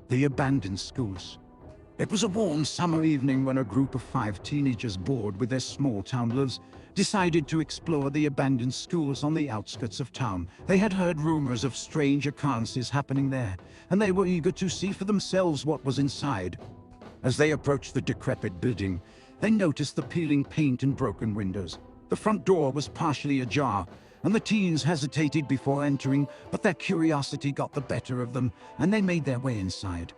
The Abandoned Schoolhouse. It was a warm summer evening when a group of 5 teenagers bored with their small-town lives decided to explore the abandoned schools on the outskirts of town. They had heard rumors of strange occurrences happening there, and they were eager to see for themselves what was inside. As they approached the decrepit building, they noticed the peeling paint and broken windows. The front door was partially ajar, and the teens hesitated before entering, but their curiosity got the better of them, and they made their way inside.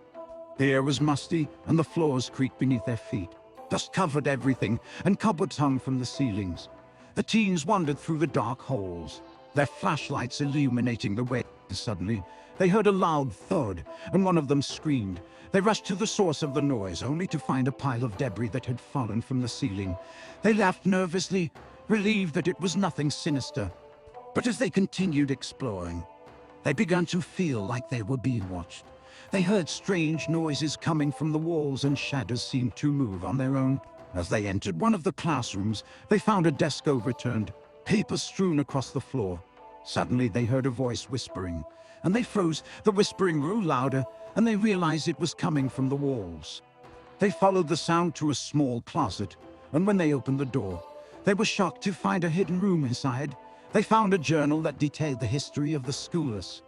The air was musty, and the floors creaked beneath their feet. Dust covered everything, and cobwebs hung from the ceilings. The teens wandered through the dark halls, their flashlights illuminating the way. Suddenly, they heard a loud thud, and one of them screamed. They rushed to the source of the noise, only to find a pile of debris that had fallen from the ceiling. They laughed nervously, relieved that it was nothing sinister. But as they continued exploring, they began to feel like they were being watched. They heard strange noises coming from the walls, and shadows seemed to move on their own. As they entered one of the classrooms, they found a desk overturned, papers strewn across the floor. Suddenly they heard a voice whispering, and they froze. The whispering grew louder, and they realized it was coming from the walls. They followed the sound to a small closet, and when they opened the door, they were shocked to find a hidden room inside. They found a journal that detailed the history of the schoolhouse.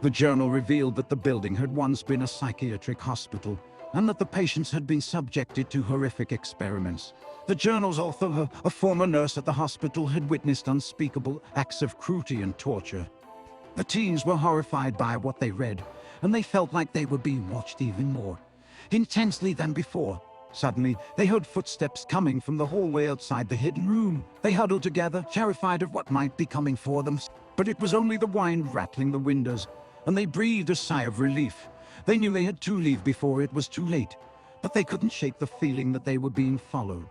The journal revealed that the building had once been a psychiatric hospital, and that the patients had been subjected to horrific experiments. The journal's author, a former nurse at the hospital, had witnessed unspeakable acts of cruelty and torture. The teens were horrified by what they read, and they felt like they were being watched even more intensely than before. Suddenly, they heard footsteps coming from the hallway outside the hidden room. They huddled together, terrified of what might be coming for them. But it was only the wind rattling the windows, and they breathed a sigh of relief. They knew they had to leave before it was too late, but they couldn't shake the feeling that they were being followed.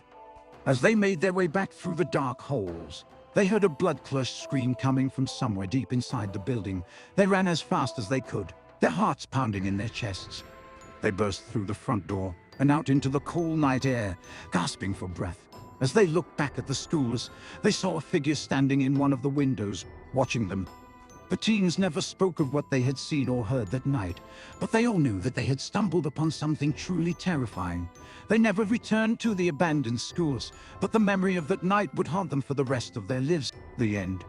As they made their way back through the dark halls, they heard a blood-curdled scream coming from somewhere deep inside the building. They ran as fast as they could, their hearts pounding in their chests. They burst through the front door and out into the cool night air, gasping for breath. As they looked back at the schools, they saw a figure standing in one of the windows, watching them. The teens never spoke of what they had seen or heard that night, but they all knew that they had stumbled upon something truly terrifying. They never returned to the abandoned schools, but the memory of that night would haunt them for the rest of their lives. The end.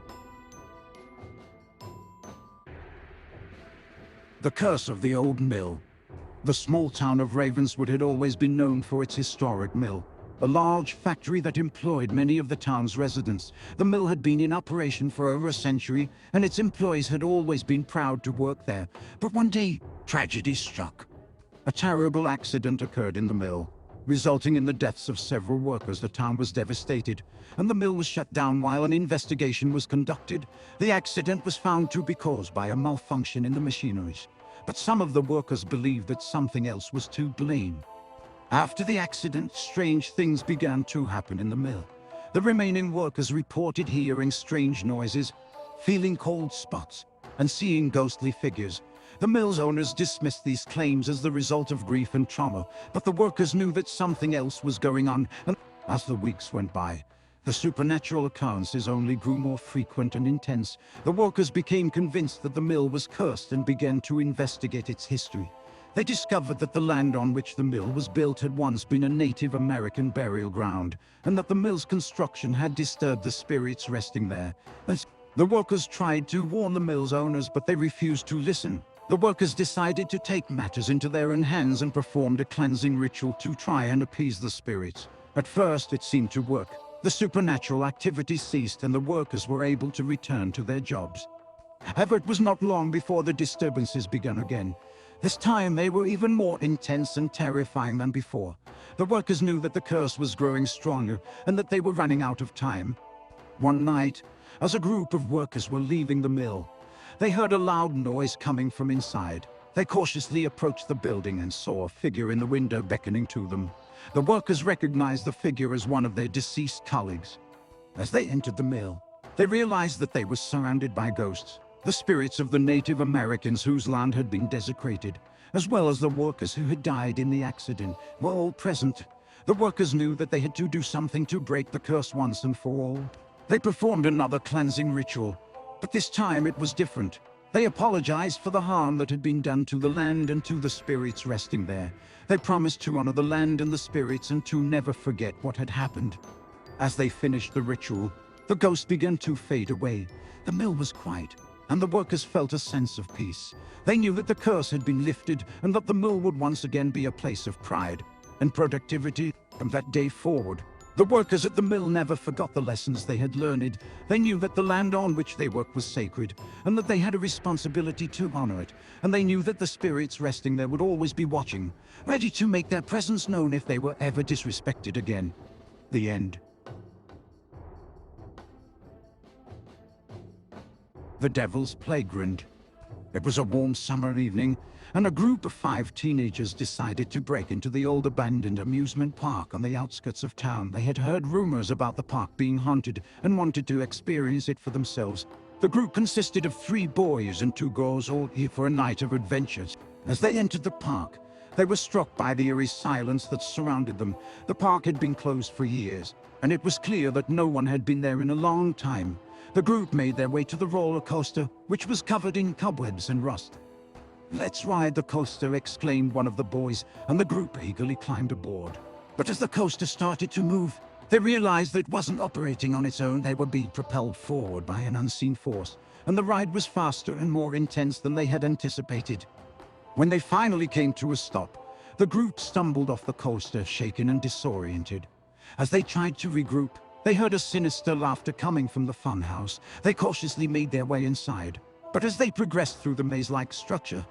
The Curse of the Old Mill. The small town of Ravenswood had always been known for its historic mill, a large factory that employed many of the town's residents. The mill had been in operation for over a century, and its employees had always been proud to work there. But one day, tragedy struck. A terrible accident occurred in the mill, resulting in the deaths of several workers. The town was devastated, and the mill was shut down while an investigation was conducted. The accident was found to be caused by a malfunction in the machineries, but some of the workers believed that something else was to blame. After the accident, strange things began to happen in the mill. The remaining workers reported hearing strange noises, feeling cold spots, and seeing ghostly figures. The mill's owners dismissed these claims as the result of grief and trauma, but the workers knew that something else was going on, and as the weeks went by, the supernatural occurrences only grew more frequent and intense. The workers became convinced that the mill was cursed and began to investigate its history. They discovered that the land on which the mill was built had once been a Native American burial ground, and that the mill's construction had disturbed the spirits resting there. The workers tried to warn the mill's owners, but they refused to listen. The workers decided to take matters into their own hands and performed a cleansing ritual to try and appease the spirits. At first, it seemed to work. The supernatural activity ceased, and the workers were able to return to their jobs. However, it was not long before the disturbances began again. This time, they were even more intense and terrifying than before. The workers knew that the curse was growing stronger and that they were running out of time. One night, as a group of workers were leaving the mill, they heard a loud noise coming from inside. They cautiously approached the building and saw a figure in the window beckoning to them. The workers recognized the figure as one of their deceased colleagues. As they entered the mill, they realized that they were surrounded by ghosts. The spirits of the Native Americans whose land had been desecrated, as well as the workers who had died in the accident, were all present. The workers knew that they had to do something to break the curse once and for all. They performed another cleansing ritual, but this time it was different. They apologized for the harm that had been done to the land and to the spirits resting there. They promised to honor the land and the spirits and to never forget what had happened. As they finished the ritual, the ghost began to fade away. The mill was quiet, and the workers felt a sense of peace. They knew that the curse had been lifted and that the mill would once again be a place of pride and productivity. From that day forward, the workers at the mill never forgot the lessons they had learned. They knew that the land on which they worked was sacred, and that they had a responsibility to honor it. And they knew that the spirits resting there would always be watching, ready to make their presence known if they were ever disrespected again. The end. The Devil's Playground. It was a warm summer evening, and a group of 5 teenagers decided to break into the old abandoned amusement park on the outskirts of town. They had heard rumors about the park being haunted and wanted to experience it for themselves. The group consisted of 3 boys and 2 girls, all here for a night of adventures. As they entered the park, they were struck by the eerie silence that surrounded them. The park had been closed for years, and it was clear that no one had been there in a long time. The group made their way to the roller coaster, which was covered in cobwebs and rust. "Let's ride the coaster," exclaimed one of the boys, and the group eagerly climbed aboard. But as the coaster started to move, they realized that it wasn't operating on its own. They were being propelled forward by an unseen force, and the ride was faster and more intense than they had anticipated. When they finally came to a stop, the group stumbled off the coaster, shaken and disoriented. As they tried to regroup, they heard a sinister laughter coming from the funhouse. They cautiously made their way inside, but as they progressed through the maze-like structure,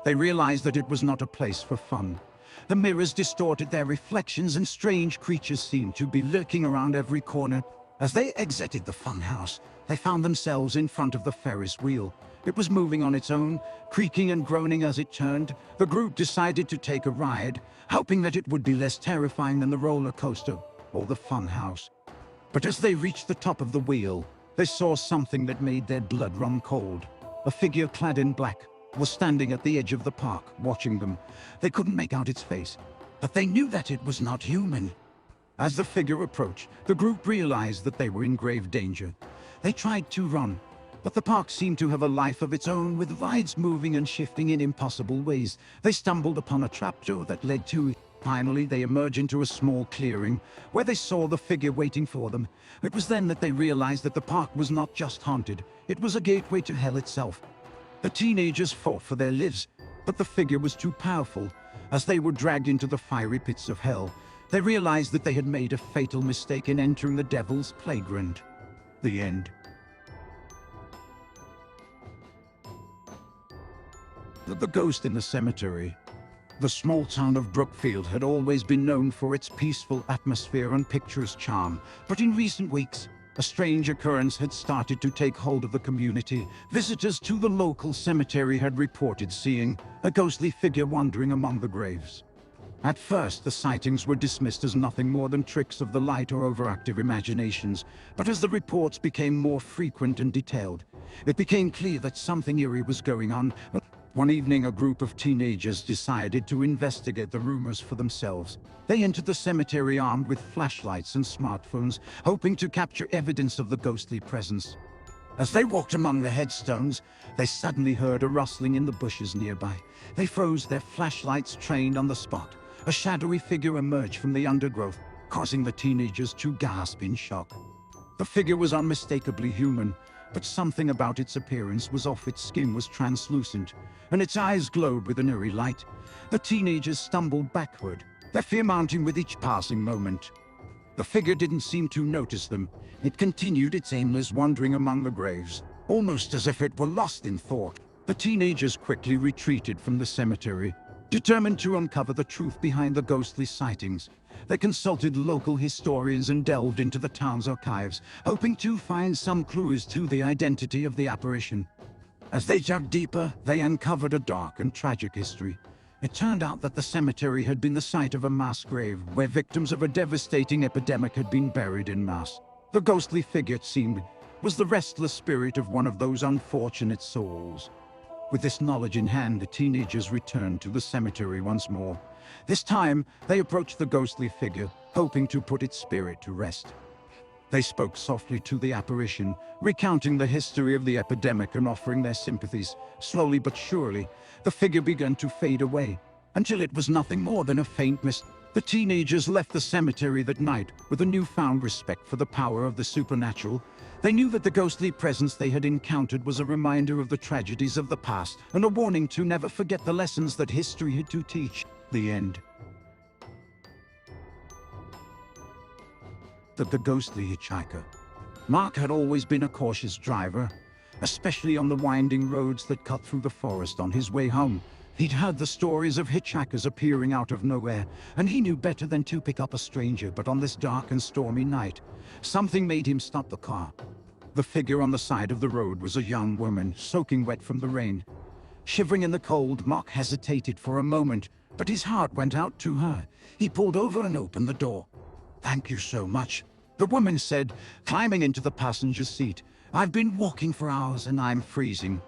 they realized that it was not a place for fun. The mirrors distorted their reflections, and strange creatures seemed to be lurking around every corner. As they exited the funhouse, they found themselves in front of the Ferris wheel. It was moving on its own, creaking and groaning as it turned. The group decided to take a ride, hoping that it would be less terrifying than the roller coaster or the funhouse. But as they reached the top of the wheel, they saw something that made their blood run cold. A figure clad in black was standing at the edge of the park, watching them. They couldn't make out its face, but they knew that it was not human. As the figure approached, the group realized that they were in grave danger. They tried to run, but the park seemed to have a life of its own, with rides moving and shifting in impossible ways. They stumbled upon a trapdoor that led to it. Finally, they emerged into a small clearing, where they saw the figure waiting for them. It was then that they realized that the park was not just haunted, it was a gateway to hell itself. The teenagers fought for their lives, but the figure was too powerful. As they were dragged into the fiery pits of hell, they realized that they had made a fatal mistake in entering the Devil's Playground. The end. The Ghost in the Cemetery. The small town of Brookfield had always been known for its peaceful atmosphere and picturesque charm, but in recent weeks, a strange occurrence had started to take hold of the community. Visitors to the local cemetery had reported seeing a ghostly figure wandering among the graves. At first, the sightings were dismissed as nothing more than tricks of the light or overactive imaginations, but as the reports became more frequent and detailed, it became clear that something eerie was going on. One evening, a group of teenagers decided to investigate the rumors for themselves. They entered the cemetery armed with flashlights and smartphones, hoping to capture evidence of the ghostly presence. As they walked among the headstones, they suddenly heard a rustling in the bushes nearby. They froze, their flashlights trained on the spot. A shadowy figure emerged from the undergrowth, causing the teenagers to gasp in shock. The figure was unmistakably human, but something about its appearance was off. Its skin was translucent, and its eyes glowed with an eerie light. The teenagers stumbled backward, their fear mounting with each passing moment. The figure didn't seem to notice them. It continued its aimless wandering among the graves, almost as if it were lost in thought. The teenagers quickly retreated from the cemetery, determined to uncover the truth behind the ghostly sightings. They consulted local historians and delved into the town's archives, hoping to find some clues to the identity of the apparition. As they dug deeper, they uncovered a dark and tragic history. It turned out that the cemetery had been the site of a mass grave, where victims of a devastating epidemic had been buried en masse. The ghostly figure, it seemed, was the restless spirit of one of those unfortunate souls. With this knowledge in hand, the teenagers returned to the cemetery once more. This time, they approached the ghostly figure, hoping to put its spirit to rest. They spoke softly to the apparition, recounting the history of the epidemic and offering their sympathies. Slowly but surely, the figure began to fade away, until it was nothing more than a faint mist. The teenagers left the cemetery that night with a newfound respect for the power of the supernatural. They knew that the ghostly presence they had encountered was a reminder of the tragedies of the past, and a warning to never forget the lessons that history had to teach. The end. The Ghostly Hitchhiker. Mark had always been a cautious driver, especially on the winding roads that cut through the forest on his way home. He'd heard the stories of hitchhikers appearing out of nowhere, and he knew better than to pick up a stranger. But on this dark and stormy night, something made him stop the car. The figure on the side of the road was a young woman, soaking wet from the rain. Shivering in the cold, Mark hesitated for a moment, but his heart went out to her. He pulled over and opened the door. "Thank you so much," the woman said, climbing into the passenger seat. "I've been walking for hours and I'm freezing."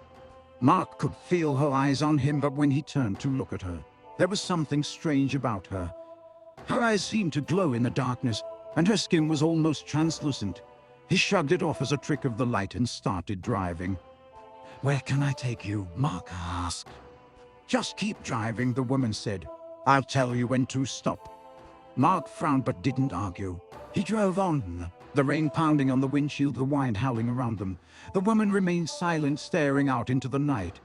Mark could feel her eyes on him, but when he turned to look at her, there was something strange about her. Her eyes seemed to glow in the darkness, and her skin was almost translucent. He shrugged it off as a trick of the light and started driving. "Where can I take you?" Mark asked. "Just keep driving," the woman said. "I'll tell you when to stop." Mark frowned but didn't argue. He drove on, the rain pounding on the windshield, the wind howling around them. The woman remained silent, staring out into the night.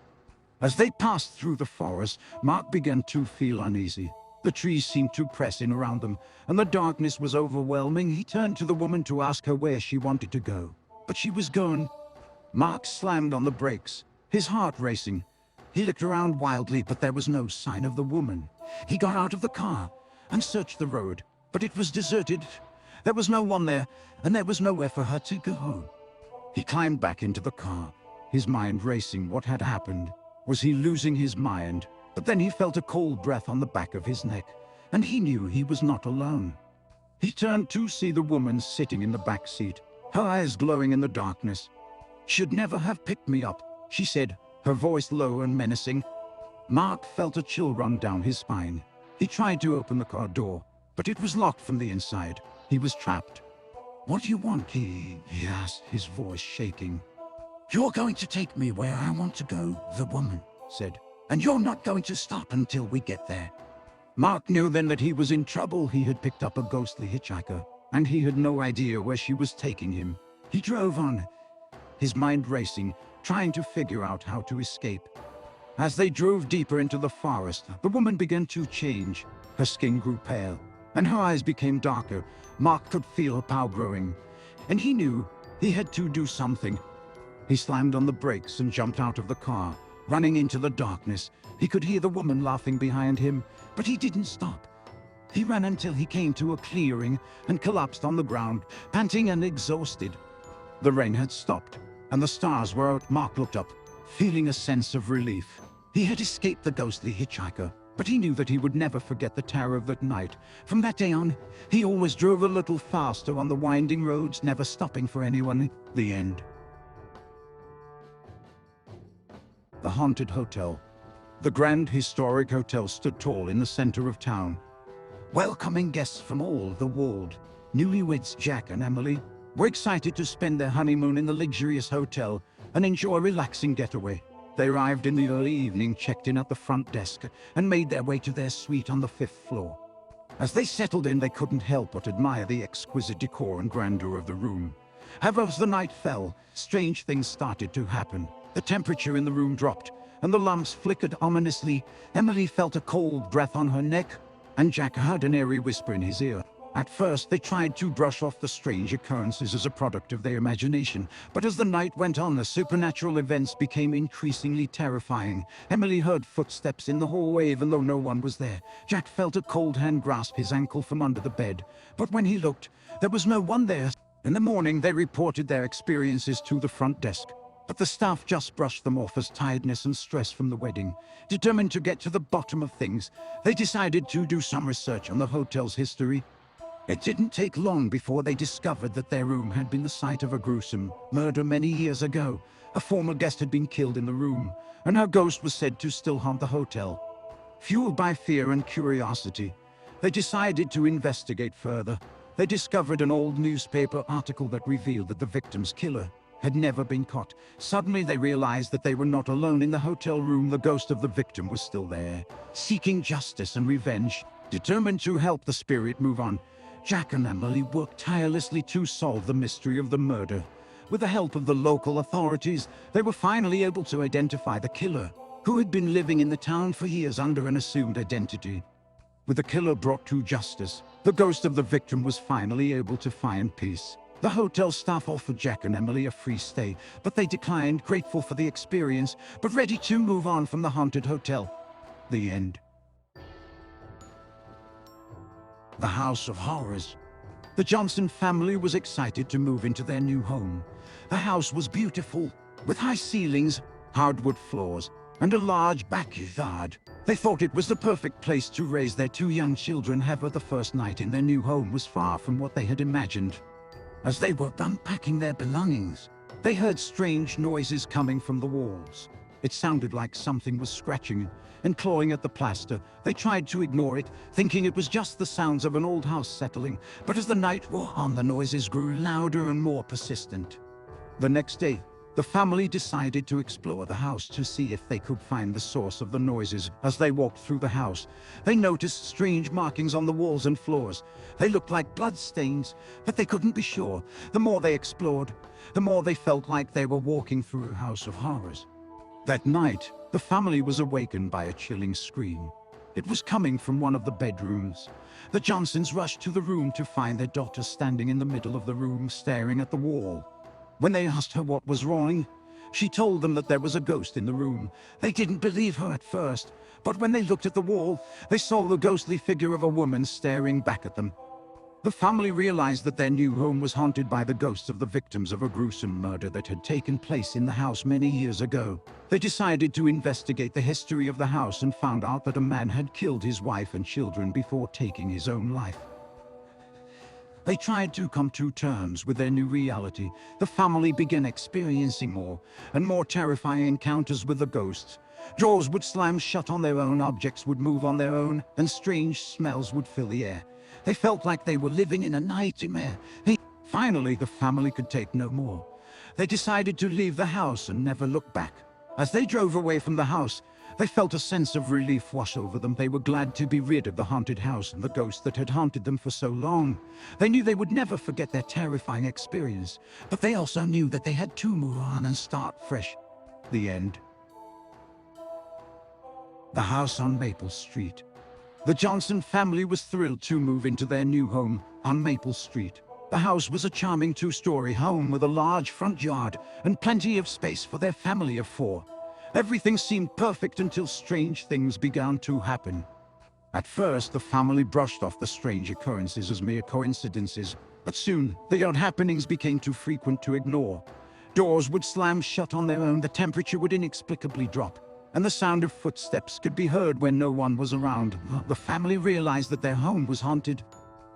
As they passed through the forest, Mark began to feel uneasy. The trees seemed to press in around them, and the darkness was overwhelming. He turned to the woman to ask her where she wanted to go, but she was gone. Mark slammed on the brakes, his heart racing. He looked around wildly, but there was no sign of the woman. He got out of the car and searched the road, but it was deserted. There was no one there, and there was nowhere for her to go. He climbed back into the car, his mind racing. What had happened? Was he losing his mind? But then he felt a cold breath on the back of his neck, and he knew he was not alone. He turned to see the woman sitting in the back seat, her eyes glowing in the darkness. "Should never have picked me up," she said, her voice low and menacing. Mark felt a chill run down his spine. He tried to open the car door, but it was locked from the inside. He was trapped. "What do you want?" he asked, his voice shaking. "You're going to take me where I want to go," the woman said, "and you're not going to stop until we get there." Mark knew then that he was in trouble. He had picked up a ghostly hitchhiker, and he had no idea where she was taking him. He drove on, his mind racing, trying to figure out how to escape. As they drove deeper into the forest, the woman began to change. Her skin grew pale, and her eyes became darker. Mark could feel her power growing, and he knew he had to do something. He slammed on the brakes and jumped out of the car, running into the darkness. He could hear the woman laughing behind him, but he didn't stop. He ran until he came to a clearing and collapsed on the ground, panting and exhausted. The rain had stopped, and the stars were out. Mark looked up, feeling a sense of relief. He had escaped the ghostly hitchhiker, but he knew that he would never forget the terror of that night. From that day on, he always drove a little faster on the winding roads, never stopping for anyone. The end. The Haunted Hotel. The grand historic hotel stood tall in the center of town, welcoming guests from all the world. Newlyweds Jack and Emily were excited to spend their honeymoon in the luxurious hotel and enjoy a relaxing getaway. They arrived in the early evening, checked in at the front desk, and made their way to their suite on the 5th floor. As they settled in, they couldn't help but admire the exquisite decor and grandeur of the room. However, as the night fell, strange things started to happen. The temperature in the room dropped, and the lamps flickered ominously. Emily felt a cold breath on her neck, and Jack heard an eerie whisper in his ear. At first, they tried to brush off the strange occurrences as a product of their imagination, but as the night went on, the supernatural events became increasingly terrifying. Emily heard footsteps in the hallway even though no one was there. Jack felt a cold hand grasp his ankle from under the bed, but when he looked, there was no one there. In the morning, they reported their experiences to the front desk, but the staff just brushed them off as tiredness and stress from the wedding. Determined to get to the bottom of things, they decided to do some research on the hotel's history. It didn't take long before they discovered that their room had been the site of a gruesome murder many years ago. A former guest had been killed in the room, and her ghost was said to still haunt the hotel. Fueled by fear and curiosity, they decided to investigate further. They discovered an old newspaper article that revealed that the victim's killer had never been caught. Suddenly they realized that they were not alone in the hotel room. The ghost of the victim was still there, seeking justice and revenge. Determined to help the spirit move on, Jack and Emily worked tirelessly to solve the mystery of the murder. With the help of the local authorities, they were finally able to identify the killer, who had been living in the town for years under an assumed identity. With the killer brought to justice, the ghost of the victim was finally able to find peace. The hotel staff offered Jack and Emily a free stay, but they declined, grateful for the experience, but ready to move on from the haunted hotel. The end. The House of Horrors. The Johnson family was excited to move into their new home. The house was beautiful, with high ceilings, hardwood floors, and a large backyard. They thought it was the perfect place to raise their two young children. However, the first night in their new home was far from what they had imagined. As they were unpacking their belongings, they heard strange noises coming from the walls. It sounded like something was scratching and clawing at the plaster. They tried to ignore it, thinking it was just the sounds of an old house settling, but as the night wore on, the noises grew louder and more persistent. The next day, the family decided to explore the house to see if they could find the source of the noises. As they walked through the house, they noticed strange markings on the walls and floors. They looked like bloodstains, but they couldn't be sure. The more they explored, the more they felt like they were walking through a house of horrors. That night, the family was awakened by a chilling scream. It was coming from one of the bedrooms. The Johnsons rushed to the room to find their daughter standing in the middle of the room, staring at the wall. When they asked her what was wrong, she told them that there was a ghost in the room. They didn't believe her at first, but when they looked at the wall, they saw the ghostly figure of a woman staring back at them. The family realized that their new home was haunted by the ghosts of the victims of a gruesome murder that had taken place in the house many years ago. They decided to investigate the history of the house and found out that a man had killed his wife and children before taking his own life. They tried to come to terms with their new reality. The family began experiencing more and more terrifying encounters with the ghosts. Doors would slam shut on their own, objects would move on their own, and strange smells would fill the air. They felt like they were living in a nightmare. Finally, the family could take no more. They decided to leave the house and never look back. As they drove away from the house, they felt a sense of relief wash over them. They were glad to be rid of the haunted house and the ghost that had haunted them for so long. They knew they would never forget their terrifying experience, but they also knew that they had to move on and start fresh. The end. The House on Maple Street. The Johnson family was thrilled to move into their new home on Maple Street. The house was a charming two-story home with a large front yard and plenty of space for their family of four. Everything seemed perfect until strange things began to happen. At first, the family brushed off the strange occurrences as mere coincidences, but soon the odd happenings became too frequent to ignore. Doors would slam shut on their own, the temperature would inexplicably drop, and the sound of footsteps could be heard when no one was around. The family realized that their home was haunted.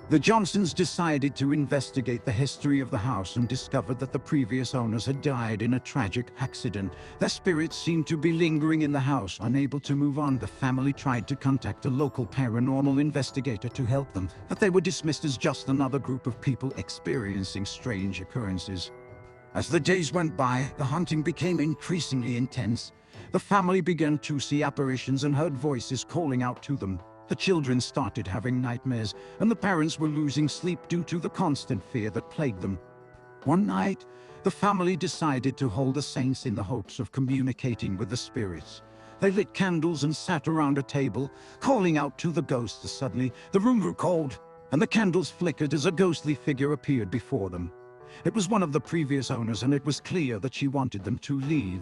The Johnsons decided to investigate the history of the house and discovered that the previous owners had died in a tragic accident. Their spirits seemed to be lingering in the house, unable to move on. The family tried to contact a local paranormal investigator to help them, but they were dismissed as just another group of people experiencing strange occurrences. As the days went by, the hunting became increasingly intense. The family began to see apparitions and heard voices calling out to them. The children started having nightmares, and the parents were losing sleep due to the constant fear that plagued them. One night, the family decided to hold a seance in the hopes of communicating with the spirits. They lit candles and sat around a table, calling out to the ghosts. Suddenly, the room grew cold, and the candles flickered as a ghostly figure appeared before them. It was one of the previous owners, and it was clear that she wanted them to leave.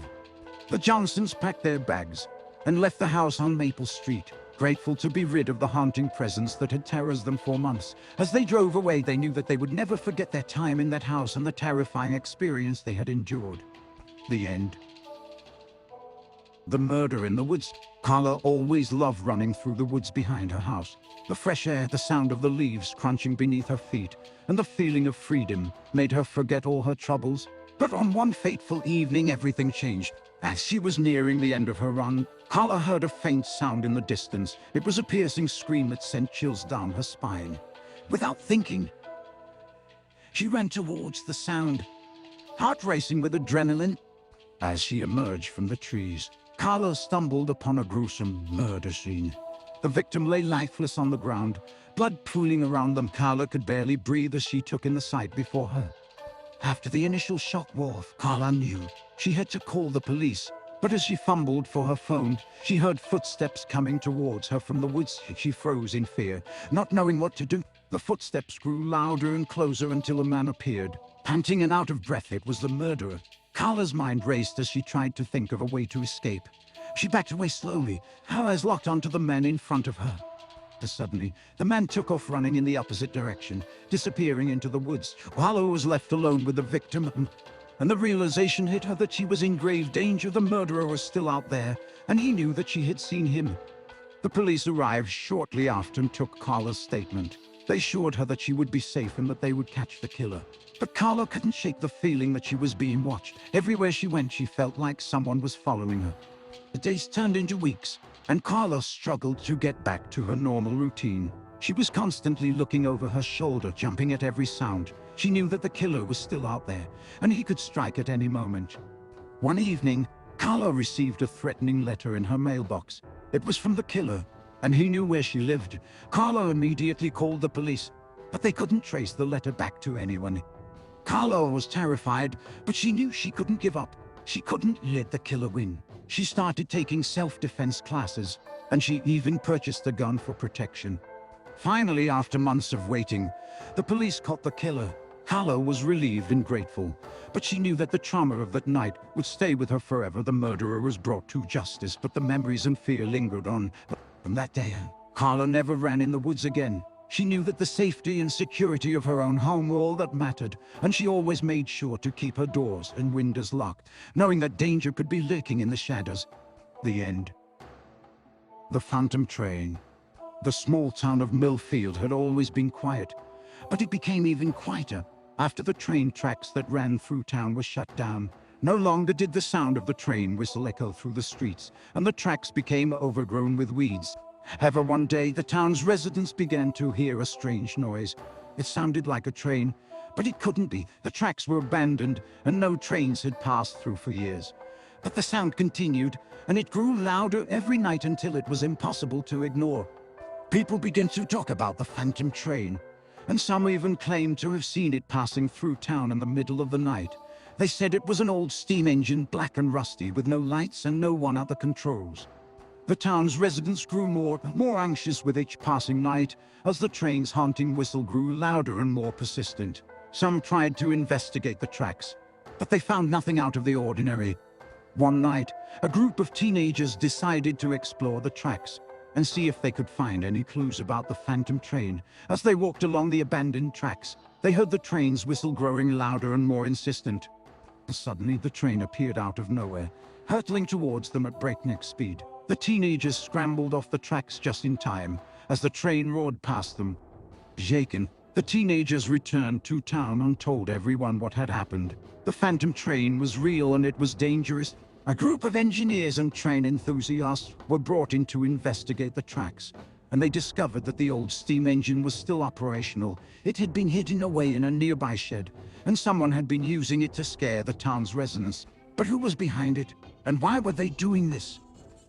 The Johnsons packed their bags and left the house on Maple Street, grateful to be rid of the haunting presence that had terrorized them for months. As they drove away, they knew that they would never forget their time in that house and the terrifying experience they had endured. The end. The Murder in the Woods. Carla always loved running through the woods behind her house. The fresh air, the sound of the leaves crunching beneath her feet, and the feeling of freedom made her forget all her troubles. But on one fateful evening, everything changed. As she was nearing the end of her run, Carla heard a faint sound in the distance. It was a piercing scream that sent chills down her spine. Without thinking, She ran towards the sound, heart racing with adrenaline. As she emerged from the trees, Carla stumbled upon a gruesome murder scene. The victim lay lifeless on the ground, blood pooling around them. Carla could barely breathe as she took in the sight before her. After the initial shock wore off, Carla knew she had to call the police. But as she fumbled for her phone, she heard footsteps coming towards her from the woods. She froze in fear, not knowing what to do. The footsteps grew louder and closer until a man appeared. Panting and out of breath, it was the murderer. Carla's mind raced as she tried to think of a way to escape. She backed away slowly, her eyes locked onto the man in front of her. Suddenly, the man took off running in the opposite direction, disappearing into the woods. Carla was left alone with the victim, and the realization hit her that she was in grave danger. The murderer was still out there, and he knew that she had seen him. The police arrived shortly after and took Carla's statement. They assured her that she would be safe and that they would catch the killer. But Carla couldn't shake the feeling that she was being watched. Everywhere she went, she felt like someone was following her. The days turned into weeks, and Carla struggled to get back to her normal routine. She was constantly looking over her shoulder, jumping at every sound. She knew that the killer was still out there, and he could strike at any moment. One evening, Carla received a threatening letter in her mailbox. It was from the killer, and he knew where she lived. Carla immediately called the police, but they couldn't trace the letter back to anyone. Carla was terrified, but she knew she couldn't give up. She couldn't let the killer win. She started taking self-defense classes, and she even purchased a gun for protection. Finally, after months of waiting, the police caught the killer. Carla was relieved and grateful, but she knew that the trauma of that night would stay with her forever. The murderer was brought to justice, but the memories and fear lingered on. From that day on, Carla never ran in the woods again. She knew that the safety and security of her own home were all that mattered, and she always made sure to keep her doors and windows locked, knowing that danger could be lurking in the shadows. The end. The Phantom Train. The small town of Millfield had always been quiet, but it became even quieter after the train tracks that ran through town were shut down. No longer did the sound of the train whistle echo through the streets, and the tracks became overgrown with weeds. However, one day the town's residents began to hear a strange noise. It sounded like a train, but it couldn't be. The tracks were abandoned, and no trains had passed through for years. But the sound continued, and it grew louder every night until it was impossible to ignore. People began to talk about the Phantom Train, and some even claimed to have seen it passing through town in the middle of the night. They said it was an old steam engine, black and rusty, with no lights and no one at the controls. The town's residents grew more anxious with each passing night, as the train's haunting whistle grew louder and more persistent. Some tried to investigate the tracks, but they found nothing out of the ordinary. One night, a group of teenagers decided to explore the tracks and see if they could find any clues about the Phantom Train. As they walked along the abandoned tracks, they heard the train's whistle growing louder and more insistent. Suddenly, the train appeared out of nowhere, hurtling towards them at breakneck speed. The teenagers scrambled off the tracks just in time as the train roared past them. Shaken, the teenagers returned to town and told everyone what had happened. The Phantom Train was real and it was dangerous. A group of engineers and train enthusiasts were brought in to investigate the tracks, and they discovered that the old steam engine was still operational. It had been hidden away in a nearby shed, and someone had been using it to scare the town's residents. But who was behind it, and why were they doing this?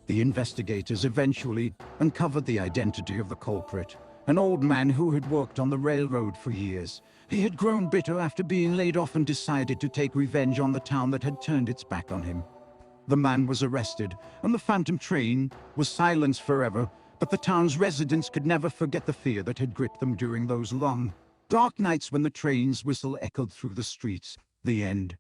The investigators eventually uncovered the identity of the culprit, an old man who had worked on the railroad for years. He had grown bitter after being laid off and decided to take revenge on the town that had turned its back on him. The man was arrested, and the Phantom Train was silenced forever, but the town's residents could never forget the fear that had gripped them during those long, dark nights when the train's whistle echoed through the streets. The end.